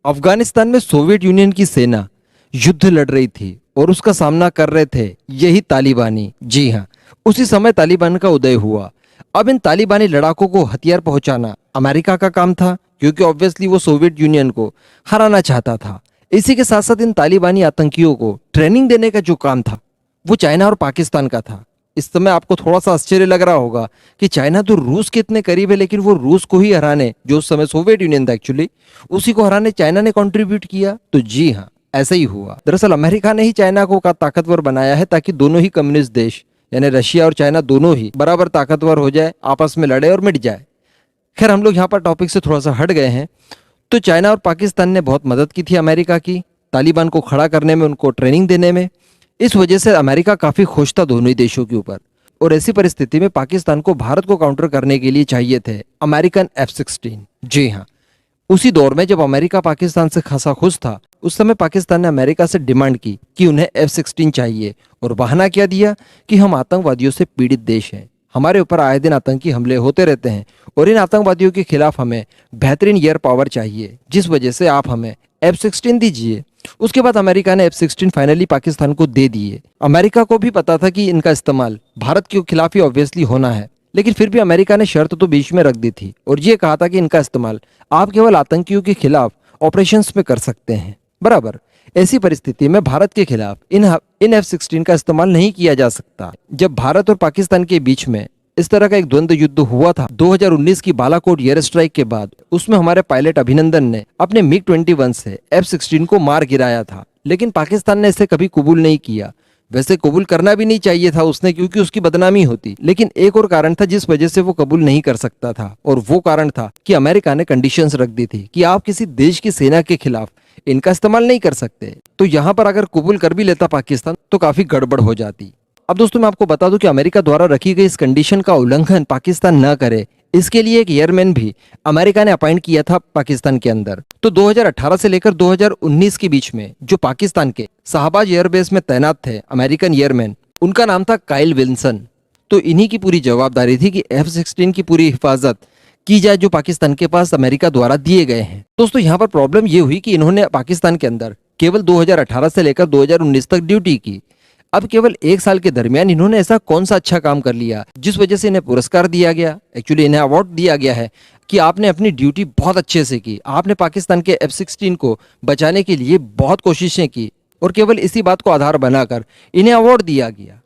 अफगानिस्तान में Soviet union की सेना युद्ध लड़ रही थी और उसका सामना कर रहे थे यही तालिबानी। जी हाँ, उसी समय तालिबान का उदय हुआ। अब इन तालिबानी लड़ाकों को हथियार पहुंचाना अमेरिका का काम था, क्योंकि ऑब्वियसली वो सोवियत यूनियन को हराना चाहता था। इसी के साथ साथ इन तालिबानी आतंकियों को ट्रेनिंग देने का जो काम था वो चाइना और पाकिस्तान का था। इस समय आपको थोड़ा सा आश्चर्य लग रहा होगा कि चाइना तो रूस के इतने करीब है, लेकिन वो रूस को ही हराने, जो उस समय सोवियत यूनियन था एक्चुअली, उसी को हराने चाइना ने कंट्रीब्यूट किया। तो जी हाँ, ऐसा ही हुआ। दरअसल अमेरिका ने ही चाइना को का ताकतवर बनाया है, ताकि दोनों ही कम्युनिस्ट देश यानी रशिया और चाइना दोनों ही बराबर ताकतवर हो जाए, आपस में लड़े और मिट जाए। खैर, हम लोग यहाँ पर टॉपिक से थोड़ा सा हट गए हैं। तो चाइना और पाकिस्तान ने बहुत मदद की थी अमेरिका की, तालिबान को खड़ा करने में, उनको ट्रेनिंग देने में। इस वजह से अमेरिका काफी खुश था दोनों ही देशों के ऊपर। और ऐसी परिस्थिति में पाकिस्तान को भारत को काउंटर करने के लिए चाहिए थे अमेरिकन F-16। जी हाँ, उसी दौर में जब अमेरिका पाकिस्तान से खासा खुश था, उस समय पाकिस्तान ने अमेरिका से डिमांड की कि उन्हें F-16 चाहिए। और बहाना क्या दिया कि हम आतंकवादियों से पीड़ित देश हैं, हमारे ऊपर आए दिन आतंकी हमले होते रहते हैं और इन आतंकवादियों के खिलाफ हमें बेहतरीन एयर पावर चाहिए, जिस वजह से आप हमें F-16 दीजिए। उसके बाद अमेरिका ने F-16 फाइनली पाकिस्तान को दे दिए। अमेरिका को भी पता था कि इनका इस्तेमाल भारत के खिलाफ ही ऑब्वियसली होना है, लेकिन फिर भी अमेरिका ने शर्त तो बीच में रख दी थी और ये कहा था कि इनका इस्तेमाल आप केवल आतंकियों के खिलाफ ऑपरेशंस में कर सकते हैं। बराबर ऐसी परिस्थिति में भारत के खिलाफ इन F-16 का इस्तेमाल नहीं किया जा सकता। जब भारत और पाकिस्तान के बीच में इस तरह का एक द्वंद्व युद्ध हुआ था 2019 की बालाकोट एयर स्ट्राइक के बाद, उसमें हमारे पायलट अभिनंदन ने अपने MiG-21 से F-16 को मार गिराया था। लेकिन पाकिस्तान ने इसे कभी कबूल नहीं किया। वैसे कबूल करना भी नहीं चाहिए था उसने, क्योंकि उसकी बदनामी होती। लेकिन एक और कारण था जिस वजह से वो कबूल नहीं कर सकता था, और वो कारण था कि अमेरिका ने कंडीशंस रख दी थी कि आप किसी देश की सेना के खिलाफ इनका इस्तेमाल नहीं कर सकते। तो यहाँ पर अगर कबूल कर भी लेता पाकिस्तान तो काफी गड़बड़ हो जाती। अब दोस्तों, मैं आपको बता दूं कि अमेरिका द्वारा रखी गई इस कंडीशन का उल्लंघन पाकिस्तान न करे, इसके लिए एक एयरमैन भी अमेरिका ने अपॉइंट किया था पाकिस्तान के अंदर। तो 2018 से लेकर 2019 के बीच में जो पाकिस्तान के शाहबाज एयरबेस में तैनात थे अमेरिकन एयरमैन, उनका नाम था काइल विल्सन। तो इन्हीं की पूरी जवाबदारी थी कि F-16 की पूरी हिफाजत की जाए जो पाकिस्तान के पास अमेरिका द्वारा दिए गए हैं। दोस्तों, यहाँ पर प्रॉब्लम ये हुई कि इन्होंने पाकिस्तान के अंदर केवल 2018 से लेकर 2019 तक ड्यूटी की। अब केवल एक साल के दरमियान इन्होंने ऐसा कौन सा अच्छा काम कर लिया जिस वजह से इन्हें पुरस्कार दिया गया, एक्चुअली इन्हें अवार्ड दिया गया है कि आपने अपनी ड्यूटी बहुत अच्छे से की, आपने पाकिस्तान के F-16 को बचाने के लिए बहुत कोशिशें की, और केवल इसी बात को आधार बनाकर इन्हें अवार्ड दिया गया।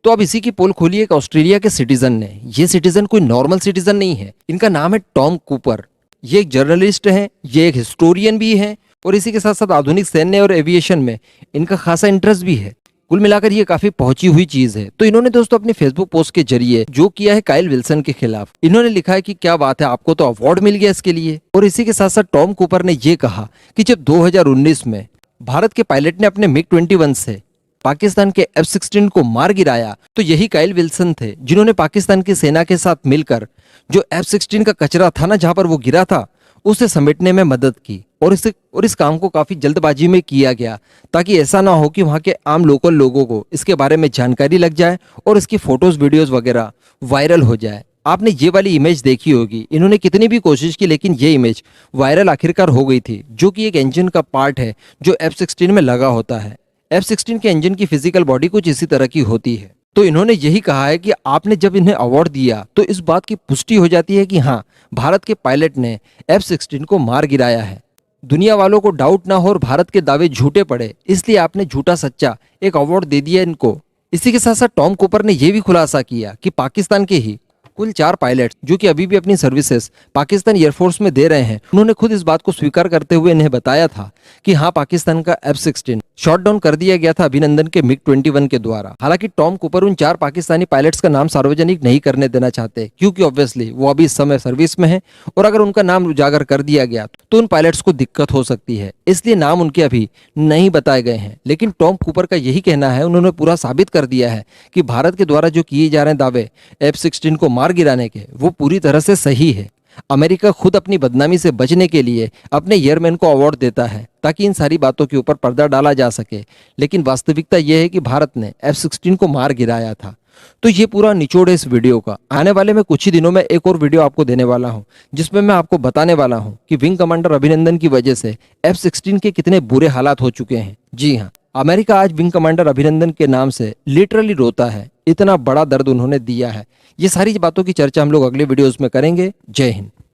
तो अब इसी की पोल खोली एक ऑस्ट्रेलिया के सिटीजन ने। ये सिटीजन कोई नॉर्मल सिटीजन नहीं है, इनका नाम है टॉम कूपर। ये एक जर्नलिस्ट हैं, ये एक हिस्टोरियन भी हैं, और इसी के साथ साथ आधुनिक सैन्य और एविएशन में इनका खासा इंटरेस्ट भी है। कुल मिलाकर ये काफी पहुंची हुई चीज है। तो इन्होंने दोस्तों अपने फेसबुक पोस्ट के जरिए जो किया है काइल विल्सन के खिलाफ, इन्होंने लिखा है कि क्या बात है, आपको तो अवार्ड मिल गया इसके लिए। और इसी के साथ साथ टॉम कूपर ने ये कहा कि जब 2019 में भारत के पायलट ने अपने MiG-21 से पाकिस्तान के F-16 को मार गिराया, तो यही काइल विल्सन थे जिन्होंने पाकिस्तान की सेना के साथ मिलकर जो F-16 का कचरा था ना, जहां पर वो गिरा था, उसे समेटने में मदद की। और इस काम को काफी जल्दबाजी में किया गया, ताकि ऐसा ना हो कि वहां के आम लोकल लोगों को इसके बारे में जानकारी लग जाए और इसकी फोटोज वीडियोस वगैरह वायरल हो जाए। आपने ये वाली इमेज देखी होगी, इन्होंने कितनी भी कोशिश की लेकिन ये इमेज वायरल आखिरकार हो गई थी, जो कि एक इंजन का पार्ट है जो F-16 में लगा होता है। F-16 के इंजन की फिजिकल बॉडी कुछ इसी तरह की होती है। तो इन्होंने यही कहा है कि आपने जब इन्हें अवार्ड दिया तो इस बात की पुष्टि हो जाती है कि हाँ, भारत के पायलट ने F-16 को मार गिराया है। दुनिया वालों को डाउट ना हो और भारत के दावे झूठे पड़े, इसलिए आपने झूठा सच्चा एक अवार्ड दे दिया इनको। इसी के साथ साथ टॉम कूपर ने यह भी खुलासा किया कि पाकिस्तान के ही कुल 4 पायलट जो कि अभी भी अपनी सर्विसेज पाकिस्तान एयरफोर्स में दे रहे हैं, उन्होंने खुद इस बात को स्वीकार करते हुए इन्हें बताया था कि हाँ, पाकिस्तान का F-16 शॉट डाउन कर दिया गया था अभिनंदन के MiG-21 के द्वारा। हालांकि टॉम कूपर उन 4 पाकिस्तानी पायलट्स का नाम सार्वजनिक नहीं करने देना चाहते, क्योंकि ऑब्वियसली वो अभी इस समय सर्विस में है और अगर उनका नाम उजागर कर दिया गया तो उन पायलट्स को दिक्कत हो सकती है, इसलिए नाम उनके अभी नहीं बताए गए हैं। लेकिन टॉम कूपर का यही कहना है, उन्होंने पूरा साबित कर दिया है कि भारत के द्वारा जो किए जा रहे हैं दावे F-16 को मार गिराने के, वो पूरी तरह से सही है। अमेरिका खुद अपनी बदनामी से बचने के लिए अपने एयरमैन को अवार्ड देता है ताकि इन सारी बातों के ऊपर पर्दा डाला जा सके, लेकिन वास्तविकता यह है कि भारत ने F-16 को मार गिराया था। तो ये पूरा निचोड़ है इस वीडियो का। आने वाले में कुछ ही दिनों में एक और वीडियो आपको देने वाला हूं, जिसमें मैं आपको बताने वाला हूं कि विंग कमांडर अभिनंदन की वजह से F-16 के कितने बुरे हालात हो चुके हैं। जी हाँ, अमेरिका आज विंग कमांडर अभिनंदन के नाम से लिटरली रोता है, इतना बड़ा दर्द उन्होंने दिया है। ये सारी बातों की चर्चा हम लोग अगले वीडियोस में करेंगे। जय हिंद।